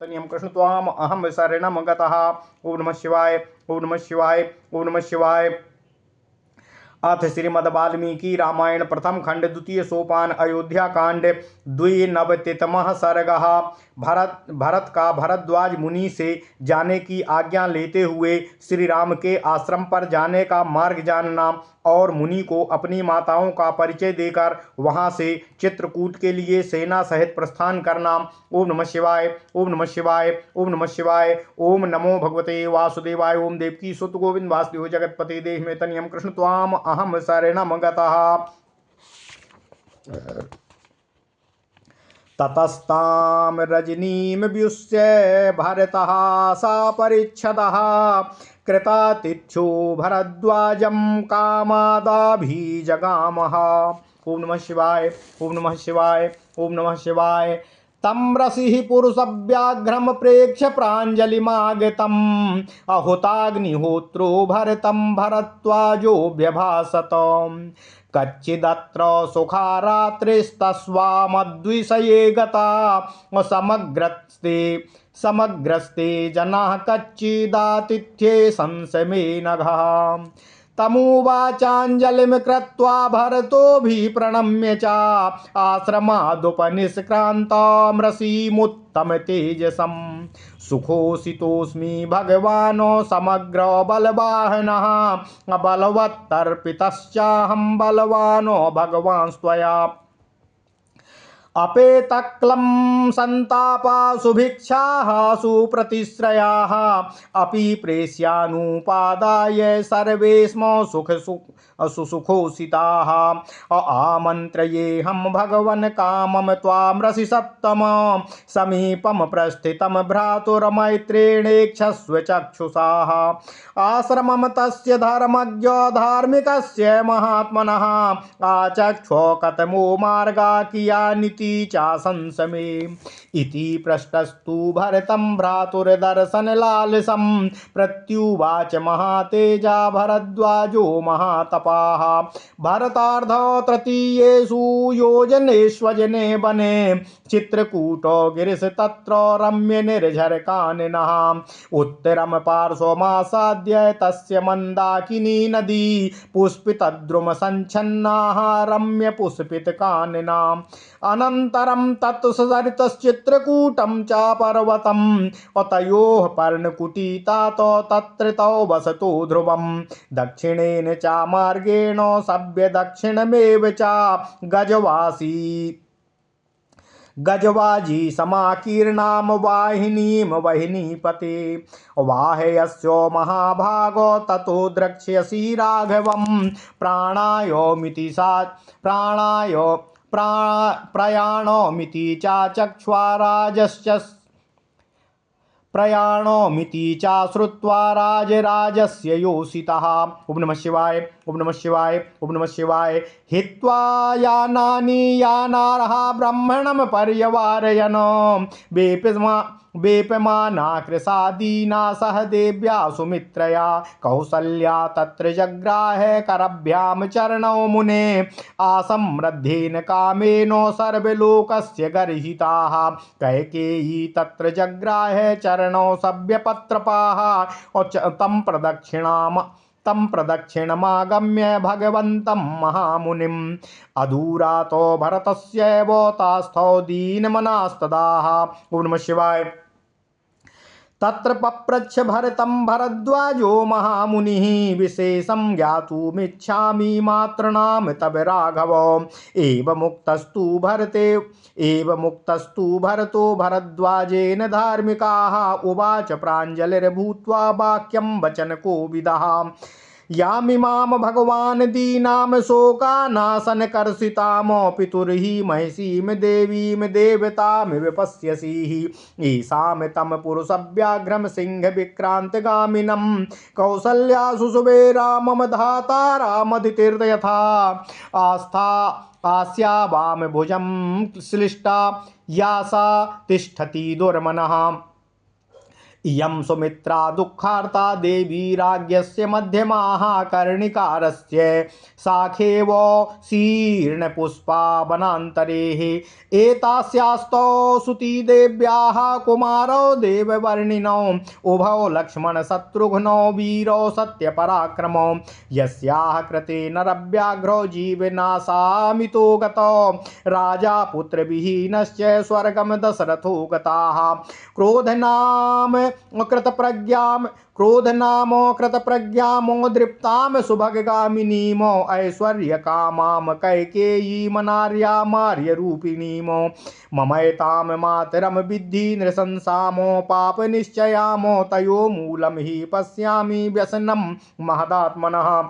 तनियं कृष्ण त्वाम अहम शरणं गतः। ओम नमः शिवाय। ओम नमः शिवाय। ओम नमः शिवाय। अथ श्रीमद् वाल्मीकि रामायण प्रथम खंड द्वितीय सोपान अयोध्या कांड द्विनवतितमः सर्गः। भरत का भरद्वाज मुनि से जाने की आज्ञा लेते हुए श्री राम के आश्रम पर जाने का मार्ग जानना और मुनि को अपनी माताओं का परिचय देकर वहां से चित्रकूट के लिए सेना सहित प्रस्थान करना। ओम नमः शिवाय। ओम नमः शिवाय। ओम नमः शिवाय। ओम नमो भगवते वासुदेवाय। ओम देवकी सुत गोविंद वासुदेव जगतपते देह में तनियम कृष्ण त्वाम अहम शरणं गतः। ततस्तां रजनीं व्युष्य भरतः सपरिच्छदः कृतातिथ्यो भरद्वाजं कामादाभिजगामः। ओम नमः शिवाय। ओम नमः शिवाय। ओम नमः शिवाय। तं रसिः पुरुषव्याघ्रं प्रेक्ष्य प्राञ्जलिमागतम् अहुताग्निहोत्रो भरतं भरद्वाजो व्यभासत। कच्चिदत्र सुखारात्रिस्तस्वामद्विषये गता समग्रस्ते जनाः कच्चिदातिथ्ये संशमे नघः। तमुवाचाञ्जलिं कृत्वा भरतोऽभिप्रणम्य च आश्रमादुपनिष्क्रान्तमृषीमुत्तम तेजसम् सुखोषितोऽस्मि भगवान् समग्र बलवाहनः बलवत्तर्पितश्चाहं बलवान् भगवान् स्वया अपेतक्लं संतापा सुभिक्षाः सुप्रतिश्रयाः अपि प्रेष्यानुपादाय सर्वे स्म सुसुखोषिताः आमन्त्रयेऽहं भगवन् कामं त्वामृषि सत्तम समीपं प्रस्थितं भ्रातुर्मैत्रेणेक्षस्व चक्षुषाः आश्रमं तस्य धर्मज्ञ धार्मिकस्य महात्मनः आचक्षो कतमो मार्गा कियानिति चासंसमे इति पृष्टस्तु भरतं भ्रातुर्दर्शनलालसं प्रत्युवाच महातेजा भरद्वाजो महातपाः भरतार्ध तृतीयेषु योजनेष्वजने वने चित्रकूटो गिरिश तत्र रम्य निर्झरकाननः उत्तरं पार्श्वमासाद्य तस्य मन्दाकिनी नदी पुष्पितद्रुम संच्छन्नाः रम्य पुष्पितकाननाम् अनन्तरं तत्सरितश्चित्रकूटं च पर्वतम् अतयोः पर्णकुटीतात तत्र तौ वसतो ध्रुवं दक्षिणेन च मार्गेण सव्य दक्षिणमेव च गजवाजी समाकीर्णां वाहिनीं वहिनीपते वाहयस्यो महाभागो ततो द्रक्ष्यसि राघवं प्रयाणोमिति चाचक्ष्वा राजश्च प्रयाणोमिति चा श्रुत्वा राजराजस्य योषितः। ओम नमः शिवाय। ओम नमः शिवाय। ओम नमः शिवाय। हित्वा यानानि यानार्हा ब्रह्मणं पर्यवारयन् वेपमाना कृशादीना सह देव्या सुमित्रया कौसल्या तत्र जग्राह करभ्यां चरणौ मुने आसम्रद्धेन कामेन सर्वलोकस्य गर्हिताः कैकेयी तत्र जग्राह चरणौ सव्यपत्रपाः तं प्रदक्षिणमागम्य भगवन्तं महामुनिम् अधूरातो भरतस्यैव तास्थौ दीनमनास्तदाः। ओम नमः शिवाय। तत्र पप्रच्छ भरतं भरद्वाजो महामुनिः विशेषं ज्ञातुमिच्छामि मातॄणां तव राघव एव मुक्तस्तु भरतो भरद्वाजेन धार्मिकाः उवाच प्राञ्जलिर्भूत्वा वाक्यं वचनकोविदः यामिमां भगवान् दीनां शोकानाशनकर्षितां पितुर्हि महिषीं देवीं देवतामिव पश्यसि ईशां तं पुरुषव्याघ्रं सिंहविक्रान्तगामिनं कौसल्या सुषुवे रामं धातारामदितिर्थ यथा आस्था आस्या वाम भुजं श्लिष्टा या सा तिष्ठति दुर्मनः इयं सुमित्रा दुःखार्ता देवी राज्ञस्य मध्यमाः कर्णिकारस्य शाखेव शीर्णपुष्पा वनान्तरेः एतास्यास्तौ सुतीदेव्याः कुमारौ देववर्णिनौ उभौ लक्ष्मणशत्रुघ्नौ वीरौ सत्यपराक्रमौ यस्याः कृते नरव्याघ्रौ जीवनाशामितो गतौ राजा पुत्रविहीनश्च स्वर्गं दशरथो गताः क्रोधनामो कृतप्रज्ञामो दृप्ताम सुभगगामिनीमो ऐश्वर्यकामां कैकेयीमनार्यामार्यरूपिणीमो ममैतां मातरं विद्धि नृशंसामो पापनिश्चयामो तयो मूलं हि पश्यामि व्यसनं महदात्मनः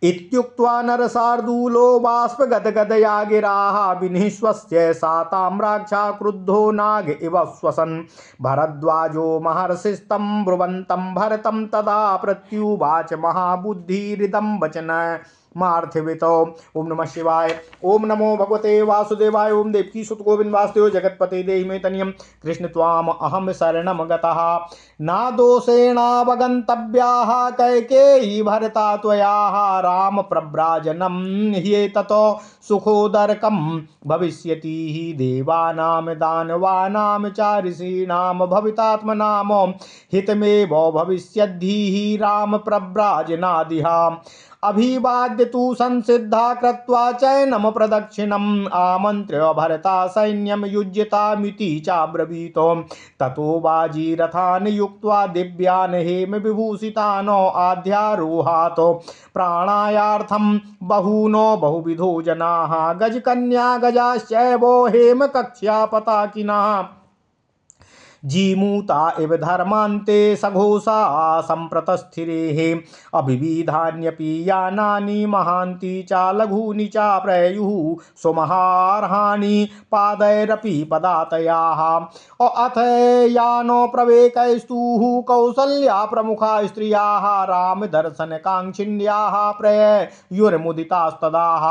इत्युक्त्वा नरशार्दूलो बाष्पगदगदया गिराः विनिःश्वस्य सा ताम्राक्षा क्रुद्धो नाग इव श्वसन् भरद्वाजो महर्षिस्तं ब्रुवन्तं भरतं तदा प्रत्युवाच महाबुद्धिरिदं वचन मार्थिवितो। ओम नमः शिवाय। ओम नमो भगवते वासुदेवाय। ओम देवकी सुत गोविंद वासुदेव जगतपते देहि मे तनियम कृष्ण त्वाम अहम शरणम गतः ना दोषेणावगन्तव्याः कैकेयी भरता त्वयाः राम प्रव्राजनं ह्येततो सुखोदरकं भविष्यति हि देवानां दानवानां च ऋषीणां भवितात्मनां हितमेव भविष्यद्धि राम प्रव्राजनादिह अभिवाद्य तु संसिद्धा कृत्वा चैनम प्रदक्षिणम् आमन्त्र्य भरता सैन्यं युज्यतामिति चाब्रवीतो ततो वाजीरथान् युक्त्वा दिव्यान् हेम विभूषितानो आध्यारोहातो प्राणायार्थं बहूनो बहुविधो जनाः गजकन्या गजाश्चैवो हेम कक्ष्या पताकिनः जीमूता इव धर्मान्ते सघोषा सम्प्रतस्थिरेः अभिविधान्यपि यानानि महान्ति च लघूनि च प्रयुः सुमहार्हाणि पादैरपि पदातयाः अथ यानो प्रवेकैस्तुः कौसल्या प्रमुखा स्त्रियाः रामदर्शनकाङ्क्षिण्याः प्रयुर्मुदितास्तदाः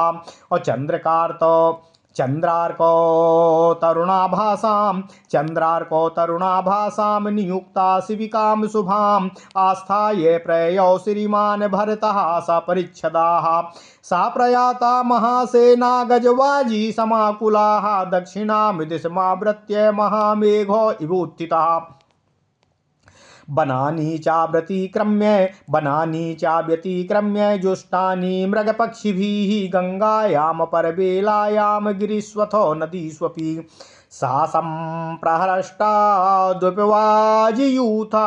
चन्द्रार्को तरुणाभासां नियुक्ता शिविकां शुभाम् आस्थाय प्रययौ श्रीमान् भरतः सपरिच्छदाः सा प्रयाता महासेना गजवाजी समाकुलाः दक्षिणां दिशमावृत्य महामेघो इवोत्थितः वनानि चाव्यतिक्रम्य जुष्टानि मृगपक्षिभिः गंगायां परबेलायां गिरिष्वथो नदीष्वपि सा सम्प्रहृष्टा द्विपवाजियूथा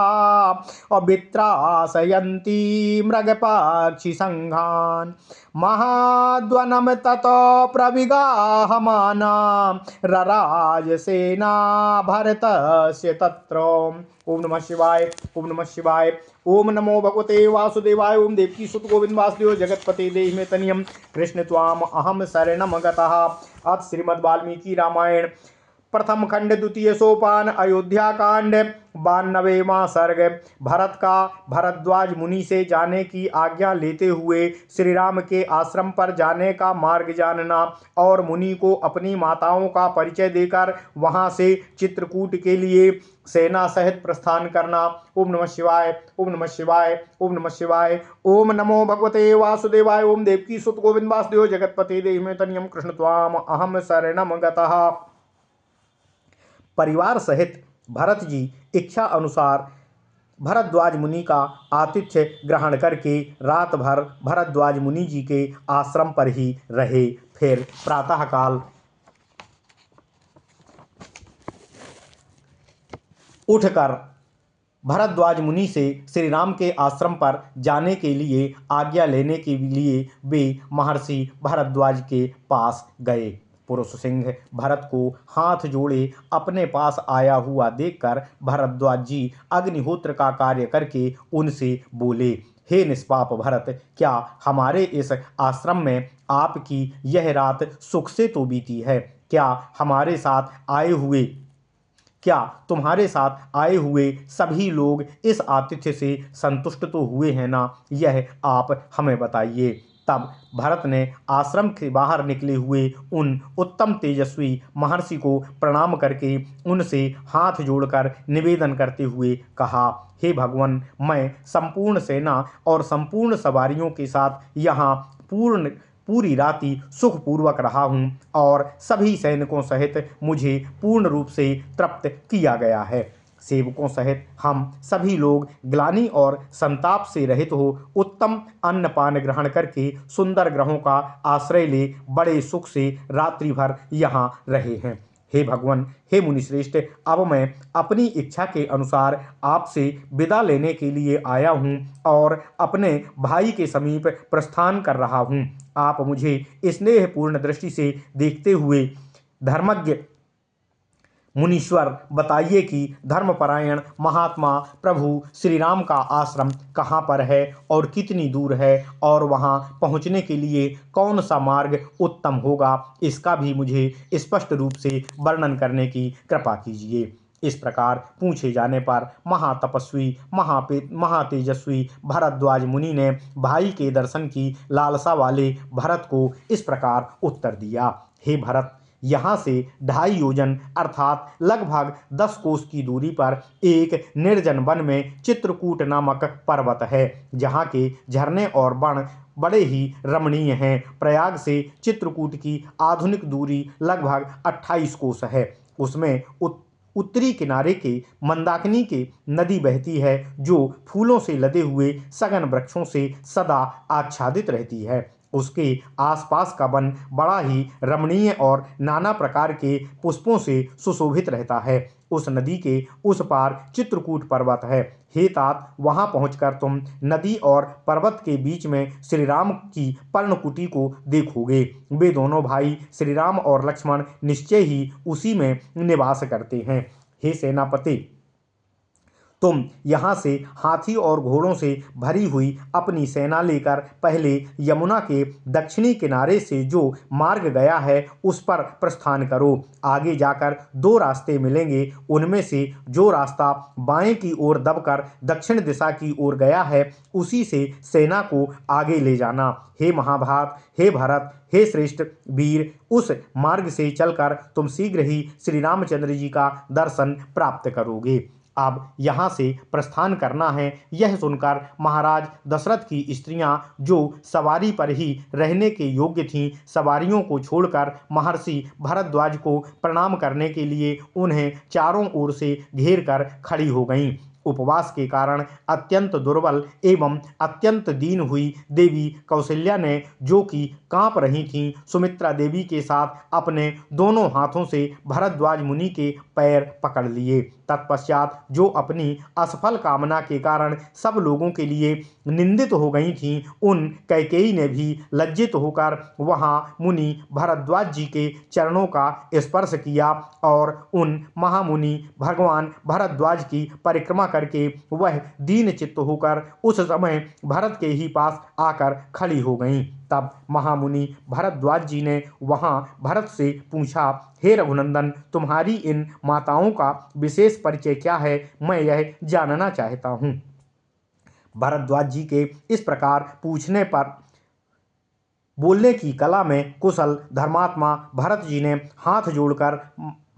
अभित्रासयन्ती मृगपक्षिसङ्घान् महाध्वनं ततो प्रविगाहमाना रराजसेना भरतस्य तत्र। ओम नमः शिवाय। ओम नमः शिवाय। ओम नमो भगवते वासुदेवाय। ओम देवकी सुत गोविंद वासुदेव जगतपते देहि मे तनियम कृष्ण त्वाम अहम शरणम गतः। अथ श्रीमद् वाल्मीकि रामायण प्रथम खंड द्वितीय सोपान अयोध्या कांड 92वां सर्ग। भरत का भरद्वाज मुनि से जाने की आज्ञा लेते हुए श्री राम के आश्रम पर जाने का मार्ग जानना और मुनि को अपनी माताओं का परिचय देकर वहां से चित्रकूट के लिए सेना सहित प्रस्थान करना। ओम नमः शिवाय। ओम नमः शिवाय। ओम नमः शिवाय। ओम नमो भगवते वासुदेवाय। ओम देवकी सुत गोविंद वासुदेव जगतपते देहि मे तनियम कृष्ण त्वाम अहम शरणम गतः। परिवार सहित भरत जी इच्छा अनुसार भरद्वाज मुनि का आतिथ्य ग्रहण करके रात भर भरद्वाज मुनि जी के आश्रम पर ही रहे। फिर प्रातःकाल उठकर भरद्वाज मुनि से श्री राम के आश्रम पर जाने के लिए आज्ञा लेने के लिए वे महर्षि भरद्वाज के पास गए। पुरुष सिंह भरत को हाथ जोड़े अपने पास आया हुआ देखकर भरद्वाज जी अग्निहोत्र का कार्य करके उनसे बोले, हे निष्पाप भरत, क्या हमारे इस आश्रम में आपकी यह रात सुख से तो बीती है? क्या तुम्हारे साथ आए हुए सभी लोग इस आतिथ्य से संतुष्ट तो हुए हैं ना? यह आप हमें बताइए। तब भरत ने आश्रम के बाहर निकले हुए उन उत्तम तेजस्वी महर्षि को प्रणाम करके उनसे हाथ जोड़कर निवेदन करते हुए कहा, हे भगवान, मैं संपूर्ण सेना और संपूर्ण सवारियों के साथ यहाँ पूरी राति सुखपूर्वक रहा हूँ और सभी सैनिकों सहित मुझे पूर्ण रूप से तृप्त किया गया है। सेवकों सहित हम सभी लोग ग्लानि और संताप से रहित हो उत्तम अन्न पान ग्रहण करके सुंदर ग्रहों का आश्रय ले बड़े सुख से रात्रि भर यहाँ रहे हैं। हे भगवान, हे मुनिश्रेष्ठ, अब मैं अपनी इच्छा के अनुसार आपसे विदा लेने के लिए आया हूँ और अपने भाई के समीप प्रस्थान कर रहा हूँ। आप मुझे स्नेहपूर्ण दृष्टि से देखते हुए धर्मज्ञ मुनीश्वर बताइए कि धर्मपरायण महात्मा प्रभु श्री राम का आश्रम कहाँ पर है और कितनी दूर है और वहाँ पहुँचने के लिए कौन सा मार्ग उत्तम होगा, इसका भी मुझे स्पष्ट रूप से वर्णन करने की कृपा कीजिए। इस प्रकार पूछे जाने पर महातपस्वी महातेजस्वी भरद्वाज मुनि ने भाई के दर्शन की लालसा वाले भरत को इस प्रकार उत्तर दिया, हे भरत, यहाँ से 2.5 योजन अर्थात लगभग 10 कोस की दूरी पर एक निर्जन वन में चित्रकूट नामक पर्वत है, जहाँ के झरने और वन बड़े ही रमणीय हैं। प्रयाग से चित्रकूट की आधुनिक दूरी लगभग 28 कोस है। उसमें उत्तरी किनारे के मंदाकिनी की नदी बहती है, जो फूलों से लदे हुए सघन वृक्षों से सदा आच्छादित रहती है। उसके आसपास का वन बड़ा ही रमणीय और नाना प्रकार के पुष्पों से सुशोभित रहता है। उस नदी के उस पार चित्रकूट पर्वत है। हे तात, वहां पहुंचकर तुम नदी और पर्वत के बीच में श्री राम की पर्णकुटी को देखोगे। वे दोनों भाई श्री राम और लक्ष्मण निश्चय ही उसी में निवास करते हैं। हे सेनापति, तुम यहाँ से हाथी और घोड़ों से भरी हुई अपनी सेना लेकर पहले यमुना के दक्षिणी किनारे से जो मार्ग गया है उस पर प्रस्थान करो। आगे जाकर 2 रास्ते मिलेंगे, उनमें से जो रास्ता बाएं की ओर दबकर दक्षिण दिशा की ओर गया है उसी से सेना को आगे ले जाना। हे महाभारत, हे भरत, हे श्रेष्ठ वीर, उस मार्ग से चलकर तुम शीघ्र ही श्री रामचंद्र जी का दर्शन प्राप्त करोगे। अब यहाँ से प्रस्थान करना है। यह सुनकर महाराज दशरथ की स्त्रियां, जो सवारी पर ही रहने के योग्य थीं, सवारियों को छोड़कर महर्षि भरद्वाज को प्रणाम करने के लिए उन्हें चारों ओर से घेर कर खड़ी हो गईं। उपवास के कारण अत्यंत दुर्बल एवं अत्यंत दीन हुई देवी कौशल्या ने, जो कि कांप रही थीं, सुमित्रा देवी के साथ अपने दोनों हाथों से भरद्वाज मुनि के पैर पकड़ लिए। तत्पश्चात जो अपनी असफल कामना के कारण सब लोगों के लिए निंदित हो गई थीं, उन कैकेयी ने भी लज्जित होकर वहां मुनि भरद्वाज जी के चरणों का स्पर्श किया और उन महामुनि भगवान भरद्वाज की परिक्रमा करके वह दीन चित्त होकर उस समय भरत के ही पास आकर खड़ी हो गईं। तब महामुनि भरद्वाज जी ने वहां भरत से पूछा, हे रघुनंदन, तुम्हारी इन माताओं का विशेष परिचय क्या है? मैं यह जानना चाहता हूँ। भरद्वाज जी के इस प्रकार पूछने पर बोलने की कला में कुशल धर्मात्मा भरत जी ने हाथ जोड़कर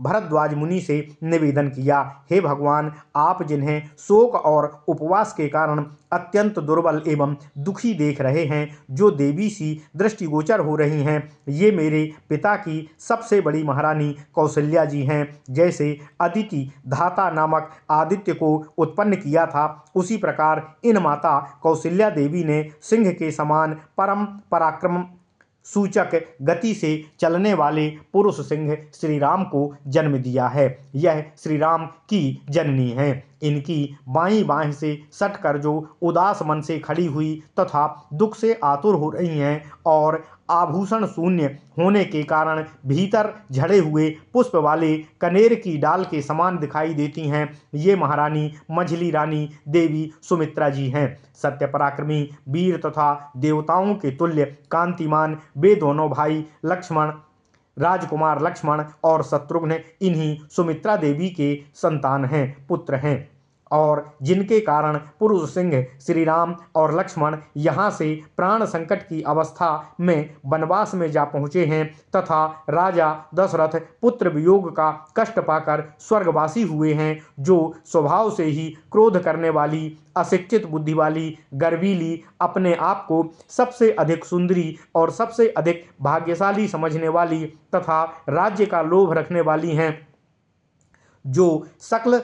भरद्वाज मुनि से निवेदन किया, हे भगवान, आप जिन्हें शोक और उपवास के कारण अत्यंत दुर्बल एवं दुखी देख रहे हैं, जो देवी सी दृष्टिगोचर हो रही हैं, ये मेरे पिता की सबसे बड़ी महारानी कौशल्या जी हैं। जैसे अदिति धाता नामक आदित्य को उत्पन्न किया था, उसी प्रकार इन माता कौशल्या देवी ने सिंह के समान परम पराक्रम सूचक गति से चलने वाले पुरुष सिंह श्री राम को जन्म दिया है। यह श्री राम की जननी है। इनकी बाईं बाह से सटकर जो उदास मन से खड़ी हुई तथा दुख से आतुर हो रही हैं और आभूषण शून्य होने के कारण भीतर झड़े हुए पुष्प वाले कनेर की डाल के समान दिखाई देती हैं, ये महारानी मझली रानी देवी सुमित्रा जी हैं। सत्य पराक्रमी वीर तथा देवताओं के तुल्य कांतिमान वे दोनों भाई लक्ष्मण, राजकुमार लक्ष्मण और शत्रुघ्न इन्हीं सुमित्रा देवी के संतान हैं, पुत्र हैं। और जिनके कारण पुरुष सिंह, श्री राम और लक्ष्मण यहाँ से प्राण संकट की अवस्था में वनवास में जा पहुँचे हैं तथा राजा दशरथ पुत्र वियोग का कष्ट पाकर स्वर्गवासी हुए हैं, जो स्वभाव से ही क्रोध करने वाली, अशिक्षित बुद्धि वाली, गर्वीली, अपने आप को सबसे अधिक सुंदरी और सबसे अधिक भाग्यशाली समझने वाली तथा राज्य का लोभ रखने वाली हैं, जो सकल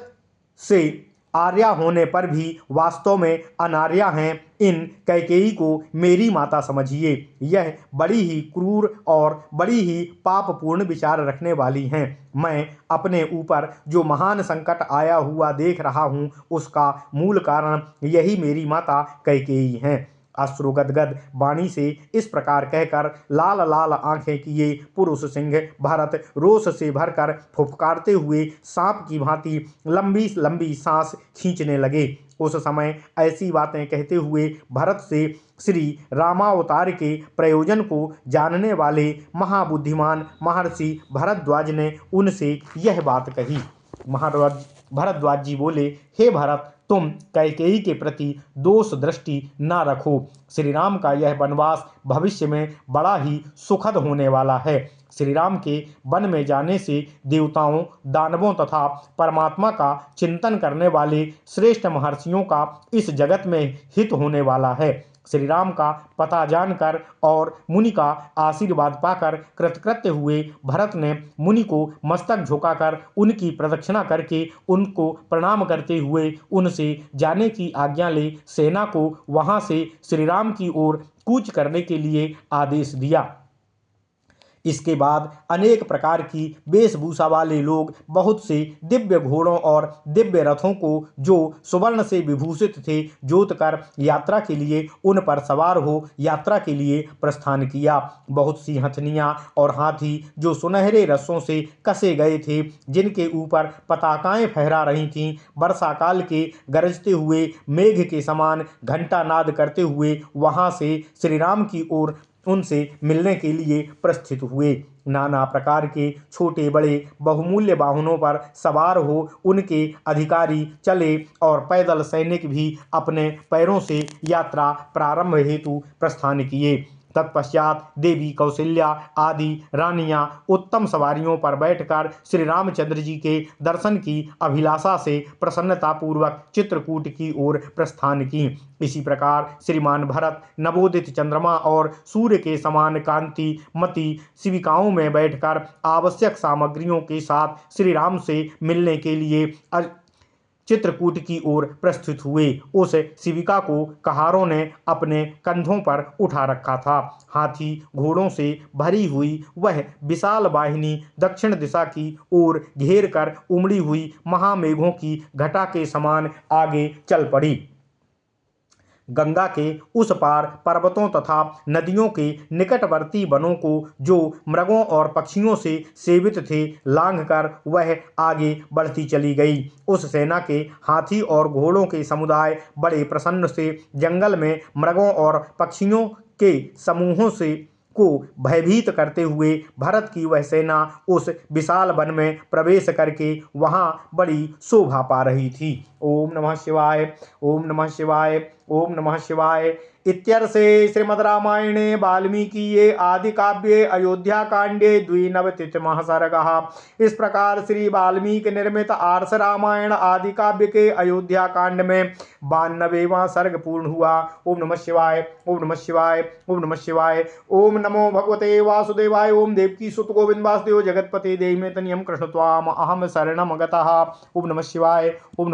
से आर्या होने पर भी वास्तव में अनार्या हैं, इन कैकेयी को मेरी माता समझिए। यह बड़ी ही क्रूर और बड़ी ही पापपूर्ण विचार रखने वाली हैं। मैं अपने ऊपर जो महान संकट आया हुआ देख रहा हूँ, उसका मूल कारण यही मेरी माता कैकेयी हैं। अश्रुगदगद वाणी से इस प्रकार कहकर लाल लाल आंखें किए पुरुष सिंह भरत रोष से भरकर फुफकारते हुए सांप की भांति लंबी लंबी सांस खींचने लगे। उस समय ऐसी बातें कहते हुए भरत से श्री रामावतार के प्रयोजन को जानने वाले महाबुद्धिमान महर्षि भरद्वाज ने उनसे यह बात कही। भरद्वाज जी बोले, हे भरत, तुम कैकेयी के प्रति दोष दृष्टि न रखो। श्री राम का यह वनवास भविष्य में बड़ा ही सुखद होने वाला है। श्री राम के वन में जाने से देवताओं, दानवों तथा परमात्मा का चिंतन करने वाले श्रेष्ठ महर्षियों का इस जगत में हित होने वाला है। श्री राम का पता जानकर और मुनि का आशीर्वाद पाकर कृतकृत्य हुए भरत ने मुनि को मस्तक झुकाकर उनकी प्रदक्षिणा करके उनको प्रणाम करते हुए उनसे जाने की आज्ञा ले सेना को वहां से श्री राम की ओर कूच करने के लिए आदेश दिया। इसके बाद अनेक प्रकार की वेशभूषा वाले लोग बहुत से दिव्य घोड़ों और दिव्य रथों को जो सुवर्ण से विभूषित थे जोतकर यात्रा के लिए उन पर सवार हो यात्रा के लिए प्रस्थान किया। बहुत सी हथनियाँ और हाथी जो सुनहरे रस्सों से कसे गए थे, जिनके ऊपर पताकाएं फहरा रही थीं, वर्षा काल के गरजते हुए मेघ के समान घंटा नाद करते हुए वहां से श्री राम की ओर उनसे मिलने के लिए प्रस्थित हुए। नाना प्रकार के छोटे बड़े बहुमूल्य वाहनों पर सवार हो उनके अधिकारी चले और पैदल सैनिक भी अपने पैरों से यात्रा प्रारंभ हेतु प्रस्थान किए। तत्पश्चात देवी कौशल्या आदि रानियां उत्तम सवारियों पर बैठकर श्री रामचंद्र जी के दर्शन की अभिलाषा से प्रसन्नतापूर्वक चित्रकूट की ओर प्रस्थान की। इसी प्रकार श्रीमान भरत नवोदित चंद्रमा और सूर्य के समान कांति मती शिविकाओं में बैठकर आवश्यक सामग्रियों के साथ श्री राम से मिलने के लिए चित्रकूट की ओर प्रस्तुत हुए। उस शिविका को कहारों ने अपने कंधों पर उठा रखा था। हाथी घोड़ों से भरी हुई वह विशाल वाहिनी दक्षिण दिशा की ओर घेर कर उमड़ी हुई महामेघों की घटा के समान आगे चल पड़ी। गंगा के उस पार पर्वतों तथा नदियों के निकटवर्ती वनों को जो मृगों और पक्षियों से सेवित थे लांघकर वह आगे बढ़ती चली गई। उस सेना के हाथी और घोड़ों के समुदाय बड़े प्रसन्न से जंगल में मृगों और पक्षियों के समूहों से को भयभीत करते हुए भरत की वह सेना उस विशाल वन में प्रवेश करके वहां बड़ी शोभा पा रही थी। ओम नमः शिवाय, ओम नमः शिवाय, ओम नमः शिवाय। इत्यर्थे श्रीमद् रामायणे वाल्मीकिये आदि काव्ये अयोध्या कांडे द्विनवतितमः सर्गः। इस प्रकार श्री वाल्मीकि निर्मित आर्ष रामायण आदि काव्य के अयोध्या कांड में 92वां सर्ग पूर्ण हुआ। ओम नमः शिवाय, ओम नमः शिवाय, ओम नमः शिवाय। ओम नमो भगवते वासुदेवाय। ओम देवकी सुत गोविंद वासुदेव जगतपते देहिमे तनियम कृष्ण त्वाम अहम शरणम गतः। ओम नमः शिवाय, ओम नमः